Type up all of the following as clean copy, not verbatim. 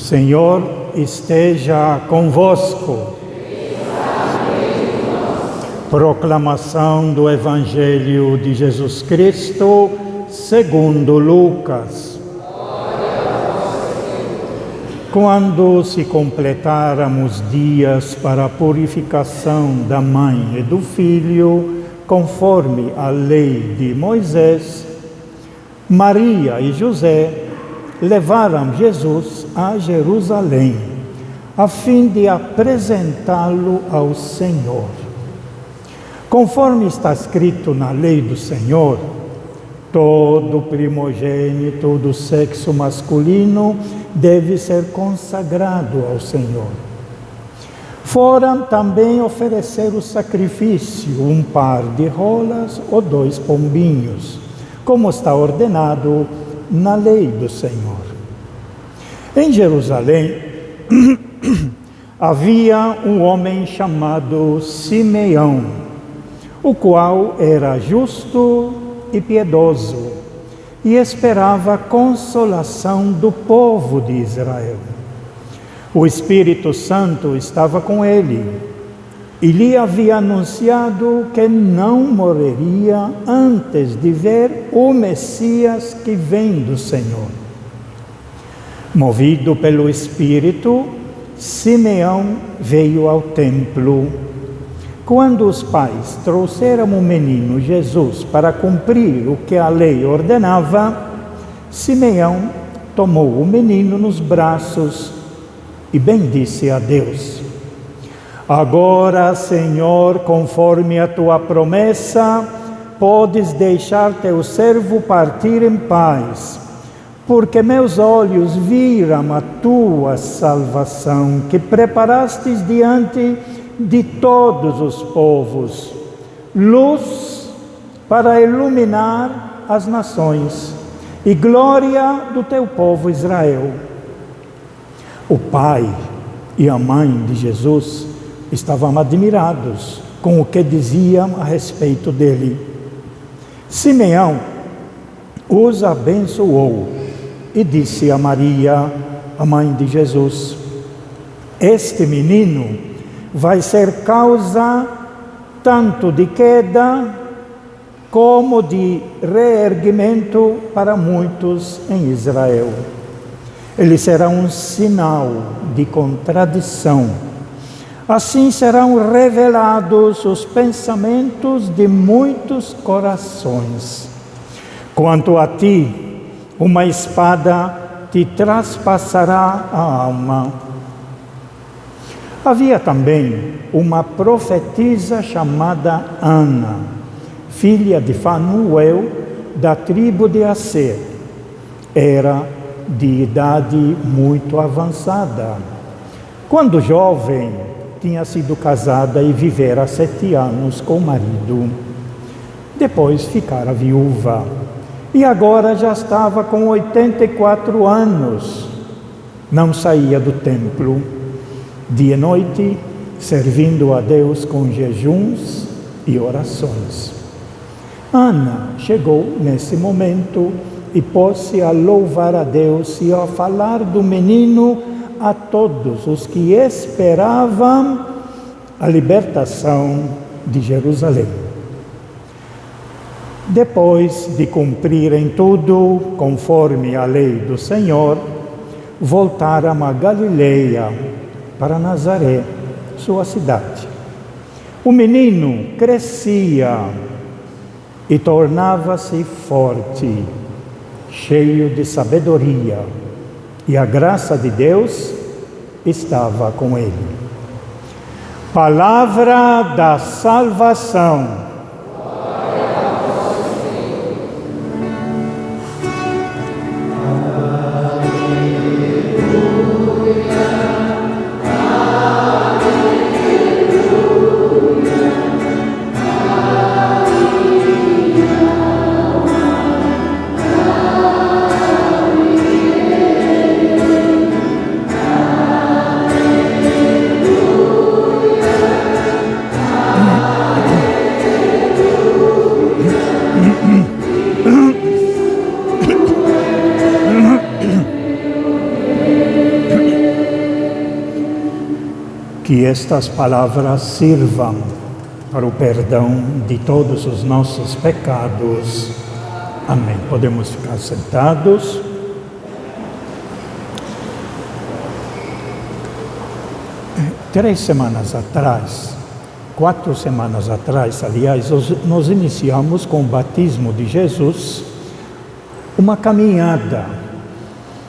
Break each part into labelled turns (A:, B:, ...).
A: Senhor esteja convosco. Proclamação do Evangelho de Jesus Cristo, segundo Lucas. Quando se completaram os dias para a purificação da mãe e do filho, conforme a lei de Moisés, Maria e José levaram Jesus a Jerusalém, a fim de apresentá-lo ao Senhor. Conforme está escrito na lei do Senhor, todo primogênito do sexo masculino deve ser consagrado ao Senhor. Foram também oferecer o sacrifício, um par de rolas ou 2 pombinhos, como está ordenado na lei do Senhor. Em Jerusalém havia um homem chamado Simeão, o qual era justo e piedoso e esperava a consolação do povo de Israel. O Espírito Santo estava com ele e lhe havia anunciado que não morreria antes de ver o Messias que vem do Senhor. Movido pelo Espírito, Simeão veio ao templo. Quando os pais trouxeram o menino Jesus para cumprir o que a lei ordenava, Simeão tomou o menino nos braços e bendisse a Deus. Agora, Senhor, conforme a tua promessa, podes deixar teu servo partir em paz, porque meus olhos viram a tua salvação, que preparastes diante de todos os povos, luz para iluminar as nações e glória do teu povo Israel. O pai e a mãe de Jesus estavam admirados com o que diziam a respeito dele. Simeão os abençoou e disse a Maria, a mãe de Jesus: este menino vai ser causa tanto de queda como de reerguimento para muitos em Israel. Ele será um sinal de contradição. Assim serão revelados os pensamentos de muitos corações. Quanto a ti, uma espada te traspassará a alma. Havia também uma profetisa chamada Ana, filha de Fanuel, da tribo de Asser. Era de idade muito avançada. Quando jovem, tinha sido casada e vivera 7 anos com o marido. Depois ficara viúva. E agora já estava com 84 anos. Não saía do templo, dia e noite, servindo a Deus com jejuns e orações. Ana chegou nesse momento e pôs-se a louvar a Deus e a falar do menino a todos os que esperavam a libertação de Jerusalém. Depois de cumprirem tudo conforme a lei do Senhor, voltaram a Galileia, para Nazaré, sua cidade. O menino crescia e tornava-se forte, cheio de sabedoria, e a graça de Deus estava com ele. Palavra da salvação. Que estas palavras sirvam para o perdão de todos os nossos pecados. Amém. Podemos ficar sentados. Três semanas atrás, 4 semanas atrás, aliás, nós iniciamos com o batismo de Jesus uma caminhada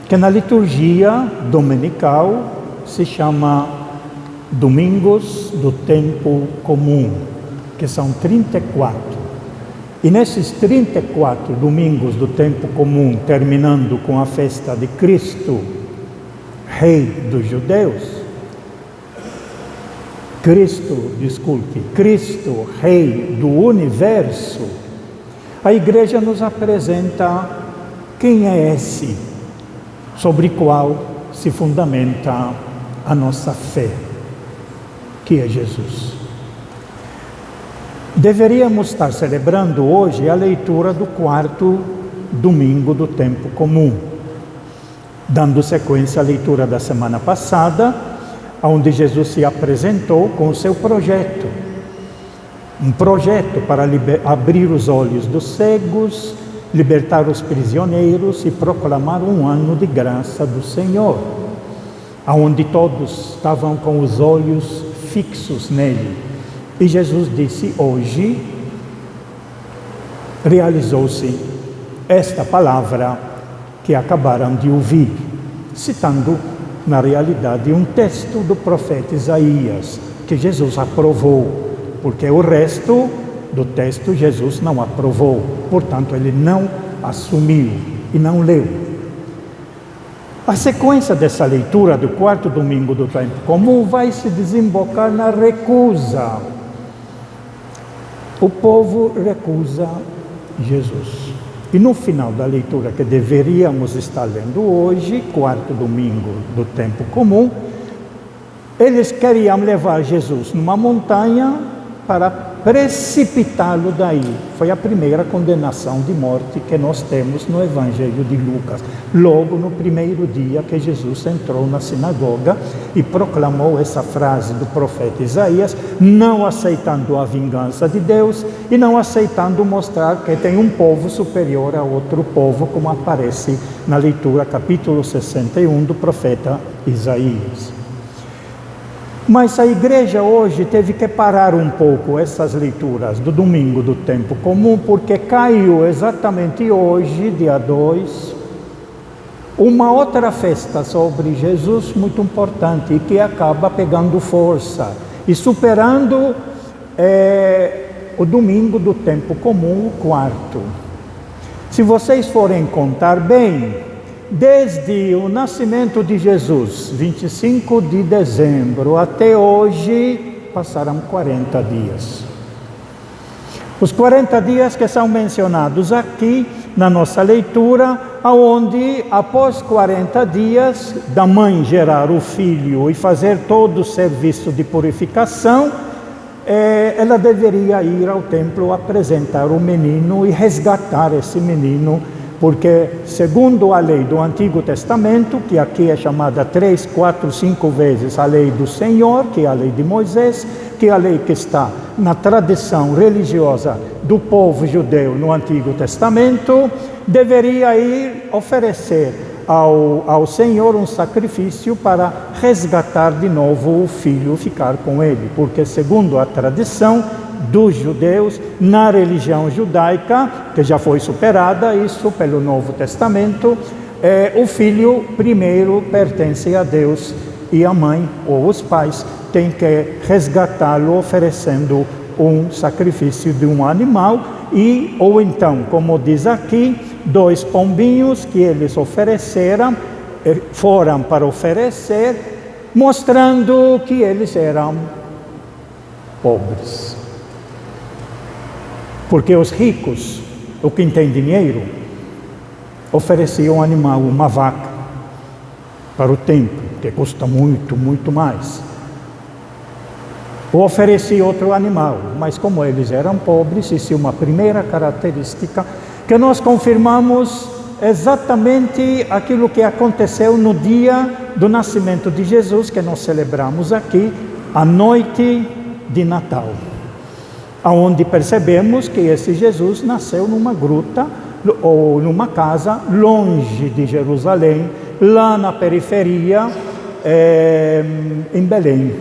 A: que na liturgia dominical se chama Domingos do Tempo Comum, que são 34. E nesses 34 domingos do Tempo Comum, terminando com a festa de Cristo, Rei dos Judeus, Cristo, Rei do Universo, a Igreja nos apresenta quem é esse sobre qual se fundamenta a nossa fé, que é Jesus. Deveríamos estar celebrando hoje a leitura do 4º domingo do Tempo Comum, dando sequência à leitura da semana passada, onde Jesus se apresentou com o seu projeto. Um projeto para abrir os olhos dos cegos, libertar os prisioneiros e proclamar um ano de graça do Senhor, onde todos estavam com os olhos fixos nele. E Jesus disse: hoje realizou-se esta palavra que acabaram de ouvir, citando na realidade um texto do profeta Isaías, que Jesus aprovou, porque o resto do texto Jesus não aprovou, portanto ele não assumiu e não leu. A sequência dessa leitura do 4º domingo do Tempo Comum vai se desembocar na recusa. O povo recusa Jesus. E no final da leitura que deveríamos estar lendo hoje, 4º domingo do Tempo Comum, eles queriam levar Jesus numa montanha para precipitá-lo daí. Foi a primeira condenação de morte que nós temos no Evangelho de Lucas. Logo no primeiro dia que Jesus entrou na sinagoga e proclamou essa frase do profeta Isaías, não aceitando a vingança de Deus e não aceitando mostrar que tem um povo superior a outro povo, como aparece na leitura capítulo 61 do profeta Isaías. Mas a igreja hoje teve que parar um pouco essas leituras do domingo do Tempo Comum, porque caiu exatamente hoje, dia 2, uma outra festa sobre Jesus muito importante e que acaba pegando força e superando o domingo do Tempo Comum, o 4º. Se vocês forem contar bem, desde o nascimento de Jesus, 25 de dezembro, até hoje, passaram 40 dias. Os 40 dias que são mencionados aqui na nossa leitura, onde após 40 dias da mãe gerar o filho e fazer todo o serviço de purificação, ela deveria ir ao templo apresentar o menino e resgatar esse menino, porque segundo a lei do Antigo Testamento, que aqui é chamada 3, 4, 5 vezes a lei do Senhor, que é a lei de Moisés, que é a lei que está na tradição religiosa do povo judeu no Antigo Testamento, deveria ir oferecer ao Senhor um sacrifício para resgatar de novo o filho, ficar com ele, porque segundo a tradição dos judeus, na religião judaica, que já foi superada, isso pelo Novo Testamento, o filho primeiro pertence a Deus e a mãe ou os pais têm que resgatá-lo oferecendo um sacrifício de um animal ou então, como diz aqui, 2 pombinhos que eles ofereceram, foram para oferecer, mostrando que eles eram pobres. Porque os ricos, o que tem dinheiro, ofereciam um animal, uma vaca, para o templo, que custa muito, muito mais. Ou oferecia outro animal, mas como eles eram pobres, isso é uma primeira característica que nós confirmamos exatamente aquilo que aconteceu no dia do nascimento de Jesus, que nós celebramos aqui, a noite de Natal, onde percebemos que esse Jesus nasceu numa gruta ou numa casa longe de Jerusalém, lá na periferia, em Belém,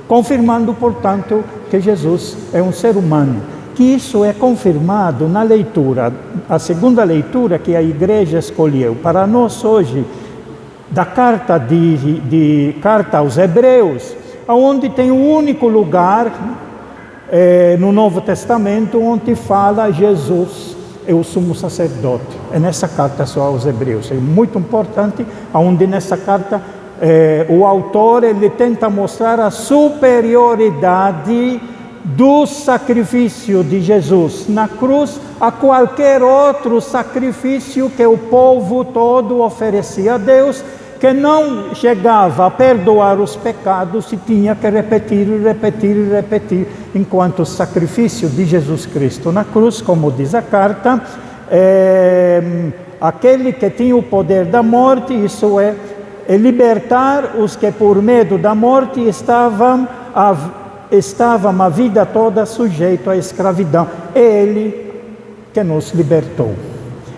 A: confirmando, portanto, que Jesus é um ser humano. Que isso é confirmado na leitura, a segunda leitura que a igreja escolheu para nós hoje, da carta carta aos Hebreus, onde tem um único lugar no Novo Testamento onde fala Jesus é o sumo sacerdote. É nessa carta só aos Hebreus. É muito importante, onde nessa carta o autor ele tenta mostrar a superioridade do sacrifício de Jesus na cruz a qualquer outro sacrifício que o povo todo oferecia a Deus, que não chegava a perdoar os pecados e tinha que repetir e repetir e repetir, enquanto o sacrifício de Jesus Cristo na cruz, como diz a carta, aquele que tinha o poder da morte, isso é libertar os que por medo da morte estavam a vida toda sujeito à escravidão. É Ele que nos libertou.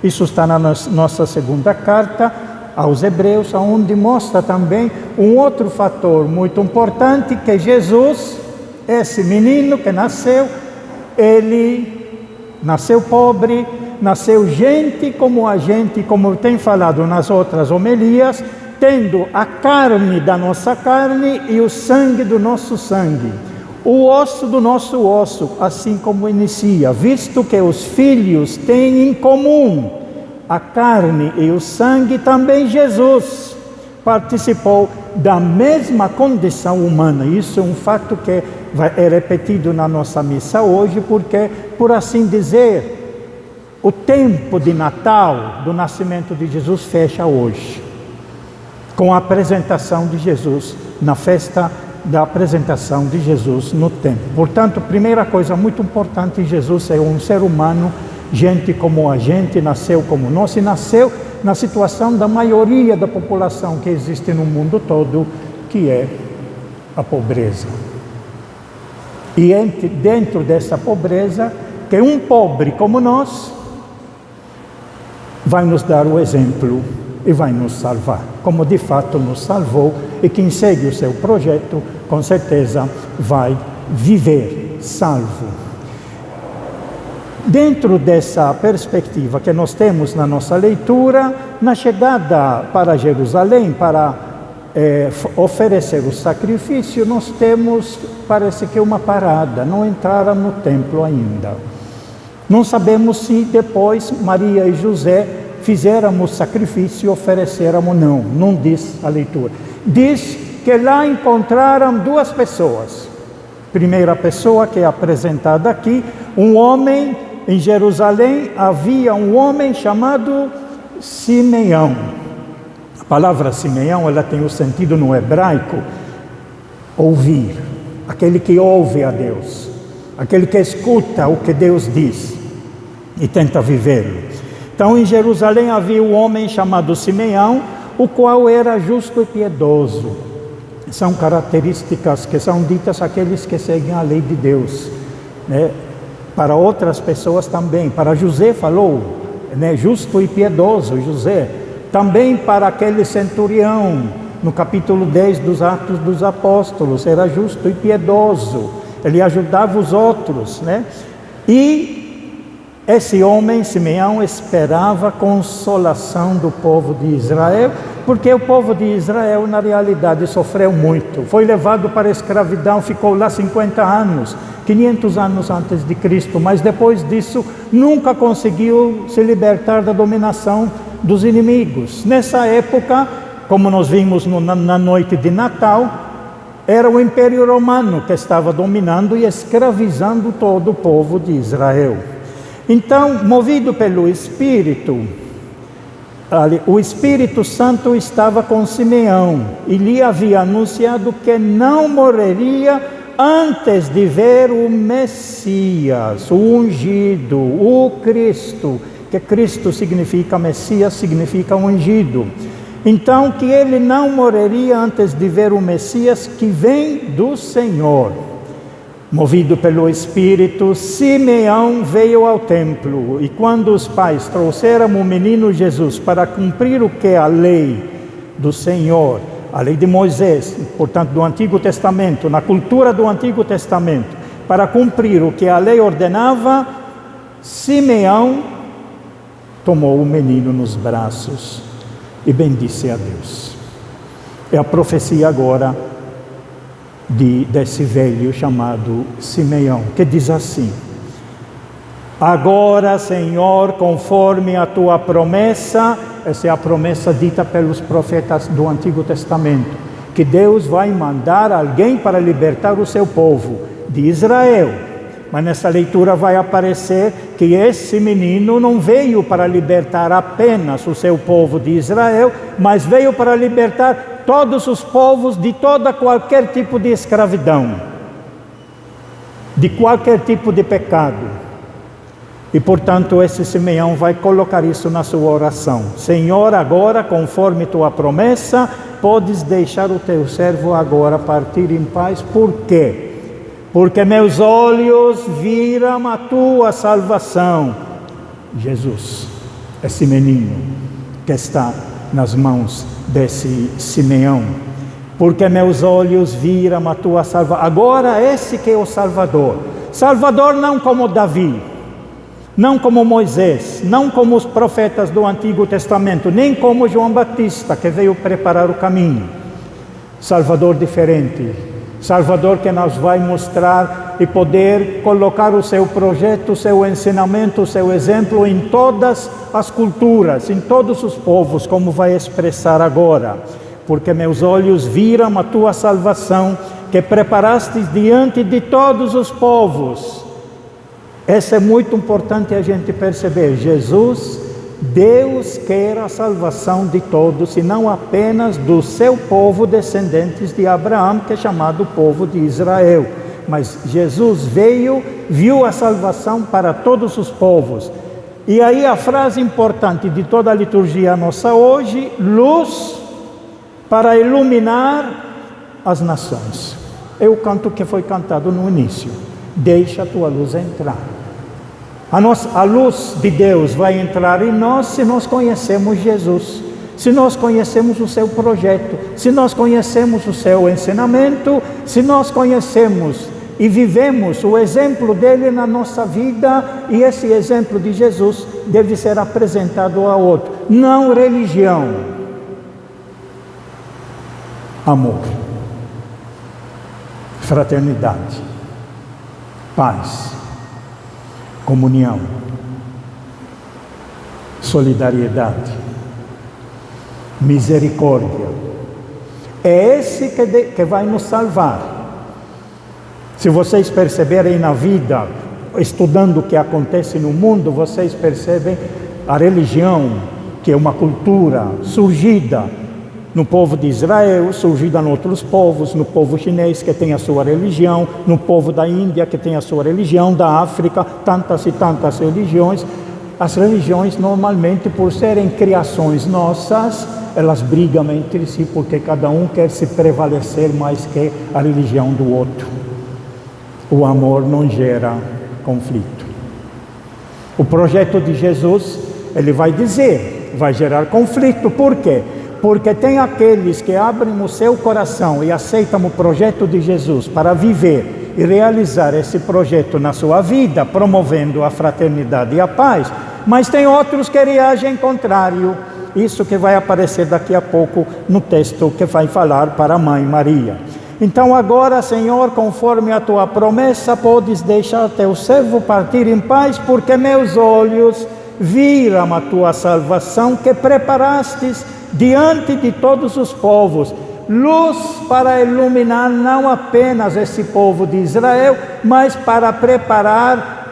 A: Isso está na nossa segunda carta aos Hebreus, onde mostra também um outro fator muito importante, que Jesus, esse menino que nasceu, ele nasceu pobre, nasceu gente como a gente, como tem falado nas outras homilias, tendo a carne da nossa carne e o sangue do nosso sangue, o osso do nosso osso, assim como inicia, visto que os filhos têm em comum a carne e o sangue, também Jesus participou da mesma condição humana. Isso é um fato que é repetido na nossa missa hoje, porque, por assim dizer, o tempo de Natal, do nascimento de Jesus, fecha hoje, com a apresentação de Jesus, na festa da apresentação de Jesus no templo. Portanto, primeira coisa muito importante, Jesus é um ser humano, gente como a gente, nasceu como nós, e nasceu na situação da maioria da população que existe no mundo todo, que é a pobreza. E dentro dessa pobreza, que um pobre como nós vai nos dar o exemplo e vai nos salvar, como de fato nos salvou, e quem segue o seu projeto, com certeza vai viver salvo. Dentro dessa perspectiva que nós temos na nossa leitura, na chegada para Jerusalém, para oferecer o sacrifício, nós temos, parece que uma parada, não entraram no templo ainda. Não sabemos se depois Maria e José fizeram o sacrifício e ofereceram ou não, não diz a leitura. Diz que lá encontraram duas pessoas. Primeira pessoa que é apresentada aqui, um homem. Em Jerusalém havia um homem chamado Simeão. A palavra Simeão, ela tem o sentido no hebraico, ouvir, aquele que ouve a Deus, aquele que escuta o que Deus diz e tenta vivê-lo. Então, em Jerusalém havia um homem chamado Simeão, o qual era justo e piedoso. São características que são ditas àqueles que seguem a lei de Deus, né? Para outras pessoas também. Para José falou, né? Justo e piedoso, José. Também para aquele centurião, no capítulo 10 dos Atos dos Apóstolos, era justo e piedoso. Ele ajudava os outros, né? E esse homem, Simeão, esperava a consolação do povo de Israel, porque o povo de Israel, na realidade, sofreu muito. Foi levado para a escravidão, ficou lá 50 anos, 500 anos antes de Cristo, mas depois disso nunca conseguiu se libertar da dominação dos inimigos. Nessa época, como nós vimos na noite de Natal, era o Império Romano que estava dominando e escravizando todo o povo de Israel. Então, movido pelo Espírito, o Espírito Santo estava com Simeão e lhe havia anunciado que não morreria antes de ver o Messias, o ungido, o Cristo, que Cristo significa Messias, significa ungido. Então que ele não morreria antes de ver o Messias que vem do Senhor. Movido pelo Espírito, Simeão veio ao templo, e quando os pais trouxeram o menino Jesus para cumprir o que a lei do Senhor, a lei de Moisés, portanto do Antigo Testamento, na cultura do Antigo Testamento, para cumprir o que a lei ordenava, Simeão tomou o menino nos braços e bendisse a Deus. É a profecia agora desse velho chamado Simeão, que diz assim: agora, Senhor, conforme a tua promessa, essa é a promessa dita pelos profetas do Antigo Testamento, que Deus vai mandar alguém para libertar o seu povo de Israel. Mas nessa leitura vai aparecer que esse menino não veio para libertar apenas o seu povo de Israel, mas veio para libertar todos os povos de qualquer tipo de escravidão, de qualquer tipo de pecado. E portanto esse Simeão vai colocar isso na sua oração: Senhor, agora, conforme tua promessa, podes deixar o teu servo agora partir em paz. Por quê? Porque meus olhos viram a tua salvação. Jesus, esse menino que está nas mãos desse Simeão. Porque meus olhos viram a tua salvação. Agora esse que é o Salvador. Salvador não como Davi, não como Moisés, não como os profetas do Antigo Testamento, nem como João Batista, que veio preparar o caminho. Salvador diferente. Salvador que nos vai mostrar e poder colocar o seu projeto, o seu ensinamento, o seu exemplo em todas as culturas, em todos os povos, como vai expressar agora. Porque meus olhos viram a tua salvação, que preparaste diante de todos os povos. Essa é muito importante a gente perceber. Jesus, Deus quer a salvação de todos, e não apenas do seu povo, descendentes de Abraão, que é chamado povo de Israel. Mas Jesus veio, viu a salvação para todos os povos. E aí a frase importante de toda a liturgia nossa hoje: luz para iluminar as nações. É o canto que foi cantado no início: deixa a tua luz entrar. A luz de Deus vai entrar em nós se nós conhecemos Jesus, se nós conhecemos o seu projeto, se nós conhecemos o seu ensinamento, se nós conhecemos e vivemos o exemplo dele na nossa vida. E esse exemplo de Jesus deve ser apresentado a outro. Não religião, amor, fraternidade, paz, comunhão, solidariedade, misericórdia. É esse que vai nos salvar. Se vocês perceberem na vida, estudando o que acontece no mundo, vocês percebem a religião, que é uma cultura surgida no povo de Israel, surgida em outros povos, no povo chinês, que tem a sua religião, no povo da Índia, que tem a sua religião, da África, tantas e tantas religiões. As religiões, normalmente, por serem criações nossas, elas brigam entre si, porque cada um quer se prevalecer mais que a religião do outro. O amor não gera conflito. O projeto de Jesus, ele vai dizer, vai gerar conflito. Por quê? Porque tem aqueles que abrem o seu coração e aceitam o projeto de Jesus para viver e realizar esse projeto na sua vida, promovendo a fraternidade e a paz. Mas tem outros que reagem contrário. Isso que vai aparecer daqui a pouco no texto que vai falar para a Mãe Maria. Então agora, Senhor, conforme a tua promessa, podes deixar teu servo partir em paz, porque meus olhos viram a tua salvação, que preparastes diante de todos os povos, luz para iluminar não apenas esse povo de Israel, mas para preparar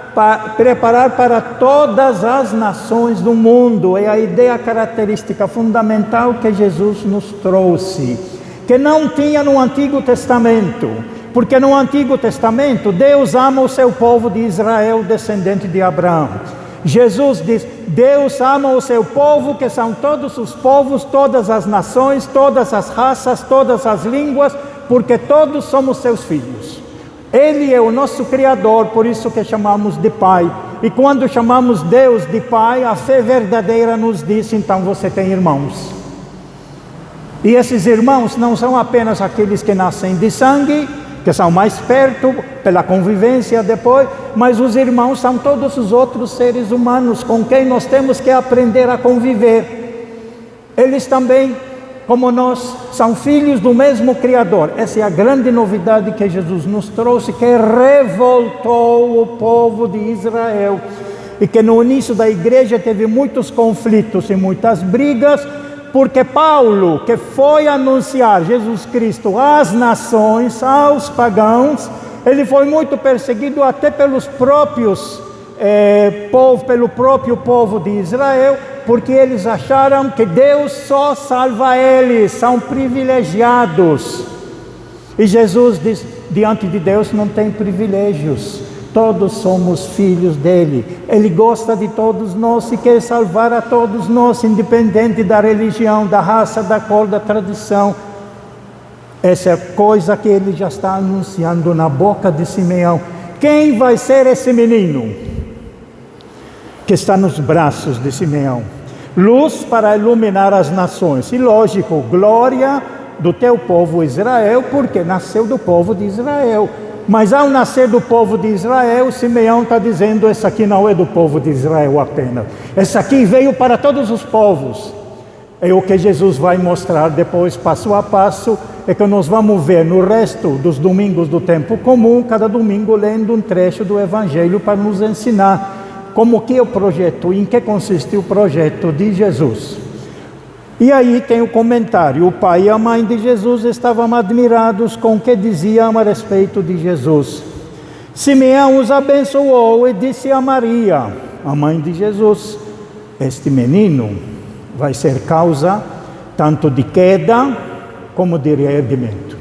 A: para todas as nações do mundo. É a ideia característica fundamental que Jesus nos trouxe, que não tinha no Antigo Testamento, porque no Antigo Testamento Deus ama o seu povo de Israel, descendente de Abraão. Jesus diz: Deus ama o seu povo, que são todos os povos, todas as nações, todas as raças, todas as línguas, porque todos somos seus filhos. Ele é o nosso Criador, por isso que chamamos de Pai. E quando chamamos Deus de Pai, a fé verdadeira nos diz: então você tem irmãos. E esses irmãos não são apenas aqueles que nascem de sangue, que são mais perto, pela convivência depois, mas os irmãos são todos os outros seres humanos com quem nós temos que aprender a conviver. Eles também, como nós, são filhos do mesmo Criador. Essa é a grande novidade que Jesus nos trouxe, que revoltou o povo de Israel. E que no início da igreja teve muitos conflitos e muitas brigas, porque Paulo, que foi anunciar Jesus Cristo às nações, aos pagãos, ele foi muito perseguido até pelos próprios pelo próprio povo de Israel, porque eles acharam que Deus só salva eles, são privilegiados. E Jesus diz: diante de Deus não tem privilégios, todos somos filhos dele. Ele gosta de todos nós e quer salvar a todos nós, independente da religião, da raça, da cor, da tradição. Essa é coisa que ele já está anunciando na boca de Simeão. Quem vai ser esse menino que está nos braços de Simeão? Luz para iluminar as nações. E lógico, glória do teu povo Israel, porque nasceu do povo de Israel. Mas ao nascer do povo de Israel, Simeão está dizendo: essa aqui não é do povo de Israel apenas, essa aqui veio para todos os povos. É o que Jesus vai mostrar depois, passo a passo, é que nós vamos ver no resto dos domingos do tempo comum, cada domingo lendo um trecho do Evangelho para nos ensinar como que é o projeto, em que consiste o projeto de Jesus. E aí tem o comentário: o pai e a mãe de Jesus estavam admirados com o que diziam a respeito de Jesus. Simeão os abençoou e disse a Maria, a mãe de Jesus: este menino vai ser causa tanto de queda como de reerguimento.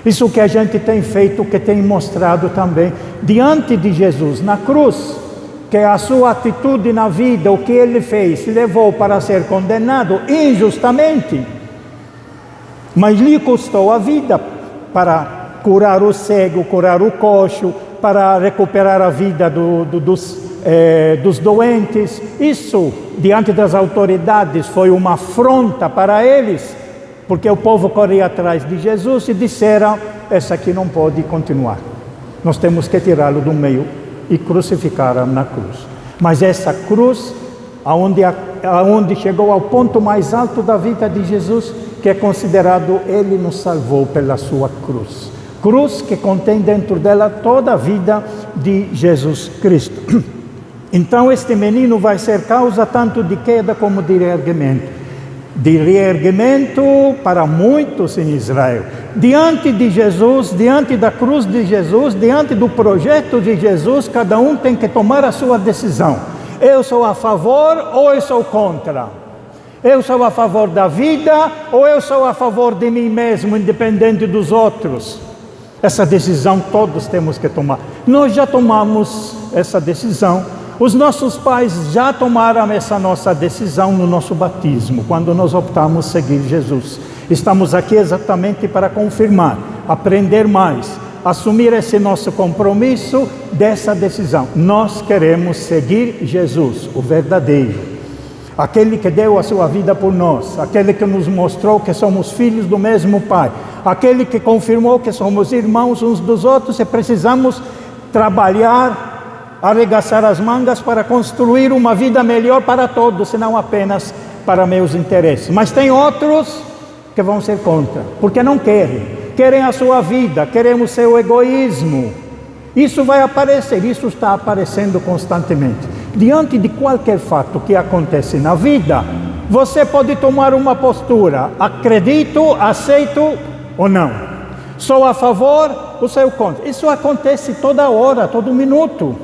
A: Isso que a gente tem feito, que tem mostrado também diante de Jesus na cruz, que a sua atitude na vida, o que ele fez, levou para ser condenado injustamente, mas lhe custou a vida para curar o cego, curar o coxo, para recuperar a vida dos doentes. Isso, diante das autoridades, foi uma afronta para eles, porque o povo corria atrás de Jesus e disseram: essa aqui não pode continuar, nós temos que tirá-lo do meio, e crucificaram na cruz. Mas essa cruz, aonde chegou ao ponto mais alto da vida de Jesus, que é considerado, ele nos salvou pela sua cruz. Cruz que contém dentro dela toda a vida de Jesus Cristo. Então este menino vai ser causa tanto de queda como de reerguimento. De reerguimento para muitos em Israel. Diante de Jesus, diante da cruz de Jesus, diante do projeto de Jesus, cada um tem que tomar a sua decisão. Eu sou a favor ou eu sou contra? Eu sou a favor da vida ou eu sou a favor de mim mesmo, independente dos outros? Essa decisão todos temos que tomar. Nós já tomamos essa decisão. Os nossos pais já tomaram essa nossa decisão no nosso batismo, quando nós optamos seguir Jesus. Estamos aqui exatamente para confirmar, aprender mais, assumir esse nosso compromisso dessa decisão. Nós queremos seguir Jesus, o verdadeiro, aquele que deu a sua vida por nós, aquele que nos mostrou que somos filhos do mesmo Pai, aquele que confirmou que somos irmãos uns dos outros e precisamos trabalhar, arregaçar as mangas para construir uma vida melhor para todos, e não apenas para meus interesses. Mas tem outros que vão ser contra, porque não querem a sua vida, querem o seu egoísmo. Isso vai aparecer, isso está aparecendo constantemente. Diante de qualquer fato que acontece na vida, você pode tomar uma postura: acredito, aceito ou não. Sou a favor ou sou contra. Isso acontece toda hora, todo minuto.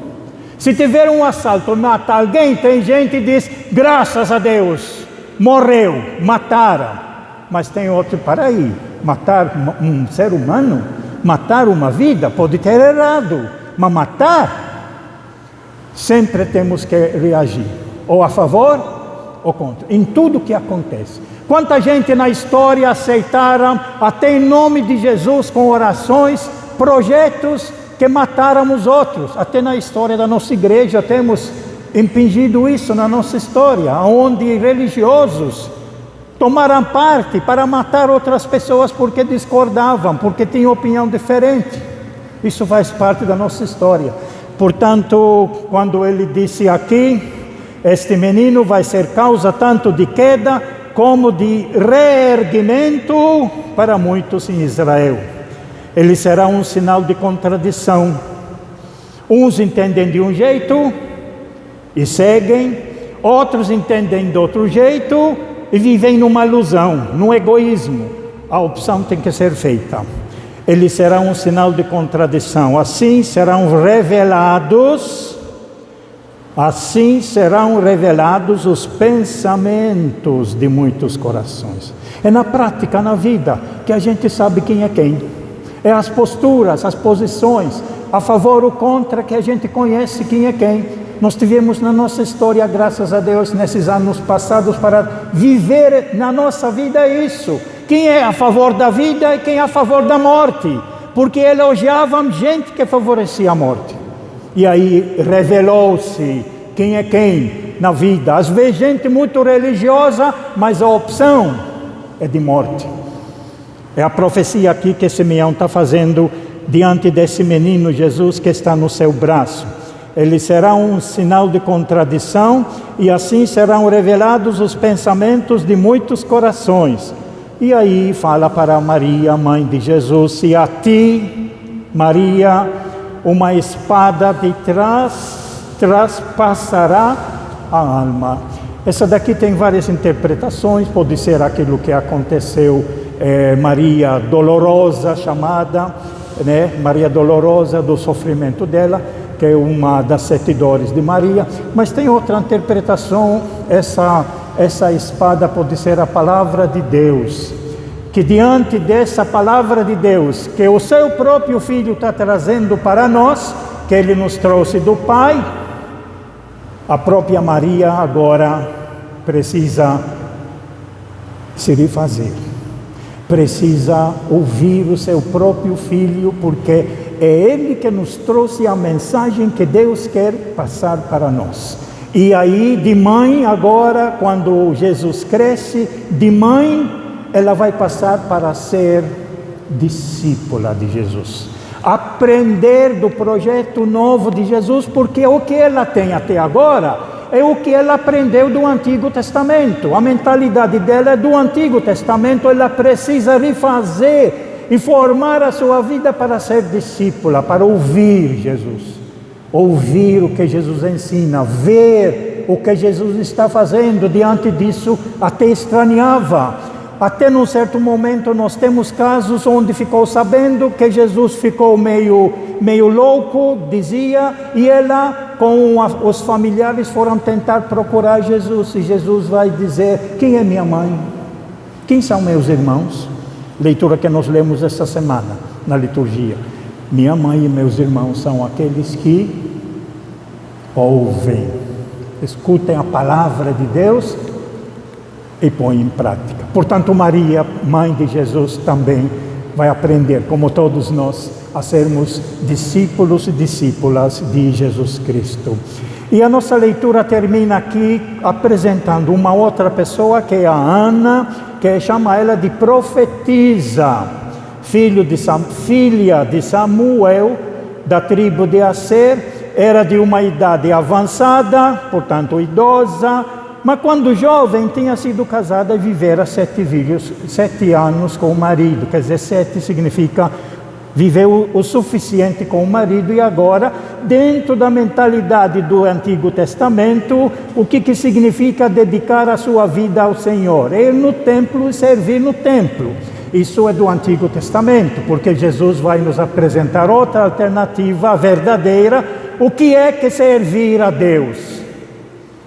A: Se tiver um assalto, mata alguém, tem gente que diz: graças a Deus, morreu, mataram. Mas tem outro: para aí, matar um ser humano, matar uma vida, pode ter errado, mas matar? Sempre temos que reagir, ou a favor ou contra, em tudo que acontece. Quanta gente na história aceitaram, até em nome de Jesus, com orações, projetos que mataram os outros. Até na história da nossa igreja temos impingido isso na nossa história, onde religiosos tomaram parte para matar outras pessoas porque discordavam, porque tinham opinião diferente. Isso faz parte da nossa história. Portanto, quando ele disse aqui, este menino vai ser causa tanto de queda como de reerguimento para muitos em Israel. Ele será um sinal de contradição. Uns entendem de um jeito e seguem, outros entendem de outro jeito e vivem numa ilusão, num egoísmo. A opção tem que ser feita. Ele será um sinal de contradição. Assim serão revelados os pensamentos de muitos corações. É na prática, na vida, que a gente sabe quem é quem. É as posturas, as posições, a favor ou contra, que a gente conhece quem é quem. Nós tivemos na nossa história, graças a Deus, nesses anos passados, para viver na nossa vida isso. Quem é a favor da vida e quem é a favor da morte. Porque elogiavam gente que favorecia a morte. E aí revelou-se quem é quem na vida. Às vezes gente muito religiosa, mas a opção é de morte. É a profecia aqui que Simeão está fazendo diante desse menino Jesus que está no seu braço. Ele será um sinal de contradição e assim serão revelados os pensamentos de muitos corações. E aí fala para Maria, mãe de Jesus: e a ti, Maria, uma espada de traspassará a alma. Essa daqui tem várias interpretações, pode ser aquilo que aconteceu, Maria Dolorosa chamada, né? Maria Dolorosa, do sofrimento dela, que é uma das 7 dores de Maria, mas tem outra interpretação. Essa espada pode ser a palavra de Deus, que diante dessa palavra de Deus, que o seu próprio Filho está trazendo para nós, que Ele nos trouxe do Pai, a própria Maria agora precisa se refazer, precisa ouvir o seu próprio Filho, porque é Ele que nos trouxe a mensagem que Deus quer passar para nós. E aí, de mãe, agora, quando Jesus cresce, de mãe, ela vai passar para ser discípula de Jesus. Aprender do projeto novo de Jesus, porque o que ela tem até agora é o que ela aprendeu do Antigo Testamento. A mentalidade dela é do Antigo Testamento, ela precisa refazer e formar a sua vida para ser discípula, para ouvir Jesus. Ouvir o que Jesus ensina, ver o que Jesus está fazendo. Diante disso, até estranhava. Até num certo momento nós temos casos onde ficou sabendo que Jesus ficou meio louco, dizia, e ela com os familiares foram tentar procurar Jesus. E Jesus vai dizer: quem é minha mãe? Quem são meus irmãos? Leitura que nós lemos essa semana na liturgia. Minha mãe e meus irmãos são aqueles que ouvem, escutem a palavra de Deus e põem em prática. Portanto, Maria, mãe de Jesus, também vai aprender, como todos nós, a sermos discípulos e discípulas de Jesus Cristo. E a nossa leitura termina aqui apresentando uma outra pessoa, que é a Ana, que chama ela de profetisa, filha de Samuel, da tribo de Aser. Era de uma idade avançada, portanto idosa, mas quando jovem tinha sido casada e vivera 7 anos com o marido. Quer dizer, 7 significa viveu o suficiente com o marido. E agora, dentro da mentalidade do Antigo Testamento, o que significa dedicar a sua vida ao Senhor? Ir no templo e servir no templo. Isso é do Antigo Testamento, porque Jesus vai nos apresentar outra alternativa verdadeira. O que é que servir a Deus?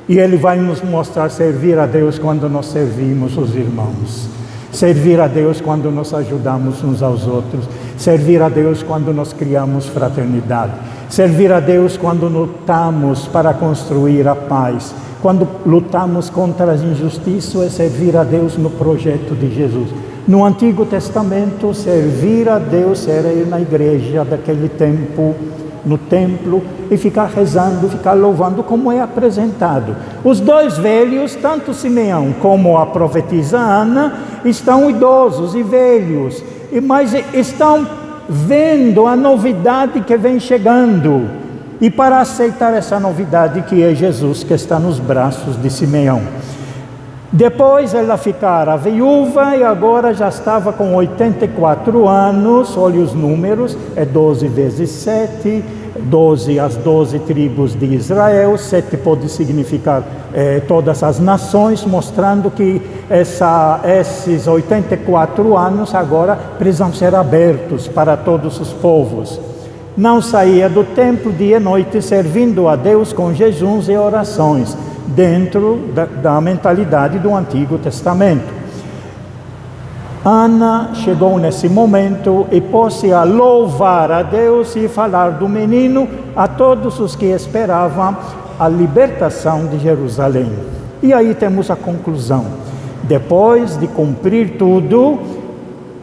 A: E Ele vai nos mostrar servir a Deus quando nós servimos os irmãos. Servir a Deus quando nos ajudamos uns aos outros. Servir a Deus quando nós criamos fraternidade. Servir a Deus quando lutamos para construir a paz. Quando lutamos contra as injustiças, é servir a Deus no projeto de Jesus. No Antigo Testamento, servir a Deus era ir na igreja daquele tempo, no templo, e ficar rezando, ficar louvando, como é apresentado. Os dois velhos, tanto Simeão como a profetisa Ana, estão idosos e velhos, mas estão vendo a novidade que vem chegando, e para aceitar essa novidade que é Jesus, que está nos braços de Simeão. Depois ela ficara viúva e agora já estava com 84 anos, olha os números, é 12 vezes 7, 12 as 12 tribos de Israel, 7 pode significar todas as nações, mostrando que esses 84 anos agora precisam ser abertos para todos os povos. Não saía do templo dia e noite, servindo a Deus com jejuns e orações, dentro da mentalidade do Antigo Testamento. Ana chegou nesse momento e pôs-se a louvar a Deus e falar do menino a todos os que esperavam a libertação de Jerusalém. E aí temos a conclusão. Depois de cumprir tudo,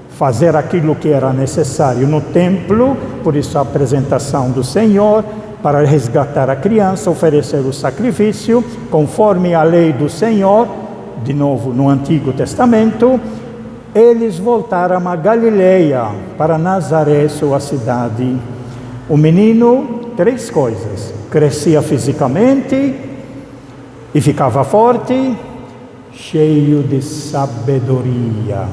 A: fazer aquilo que era necessário no templo, por isso a apresentação do Senhor, para resgatar a criança, oferecer o sacrifício, conforme a lei do Senhor, de novo no Antigo Testamento, eles voltaram a Galileia, para Nazaré, sua cidade. O menino, 3 coisas: crescia fisicamente e ficava forte, cheio de sabedoria.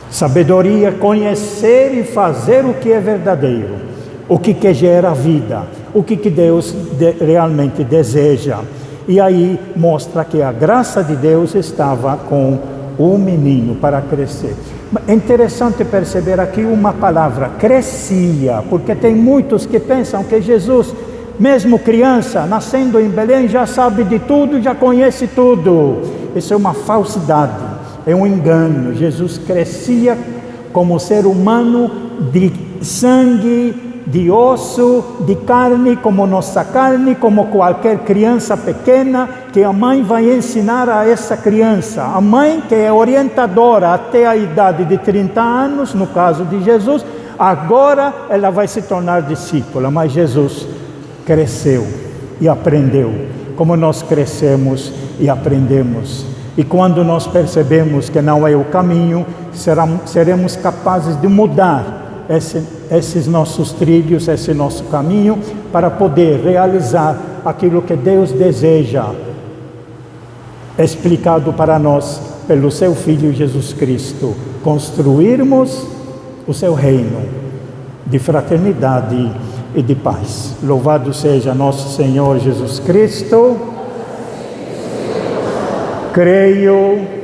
A: Sabedoria, conhecer e fazer o que é verdadeiro, o que gera vida, o que Deus realmente deseja. E aí mostra que a graça de Deus estava com o menino para crescer. É interessante perceber aqui uma palavra, crescia, porque tem muitos que pensam que Jesus, mesmo criança, nascendo em Belém, já sabe de tudo, já conhece tudo. Isso é uma falsidade, é um engano. Jesus crescia como ser humano de sangue, de osso, de carne, como nossa carne, como qualquer criança pequena, que a mãe vai ensinar a essa criança. A mãe, que é orientadora até a idade de 30 anos, no caso de Jesus, agora ela vai se tornar discípula, mas Jesus cresceu e aprendeu, como nós crescemos e aprendemos. E quando nós percebemos que não é o caminho, seremos capazes de mudar esses nossos trilhos, esse nosso caminho, para poder realizar aquilo que Deus deseja, explicado para nós pelo seu Filho Jesus Cristo, construirmos o seu reino de fraternidade e de paz. Louvado seja nosso Senhor Jesus Cristo. Creio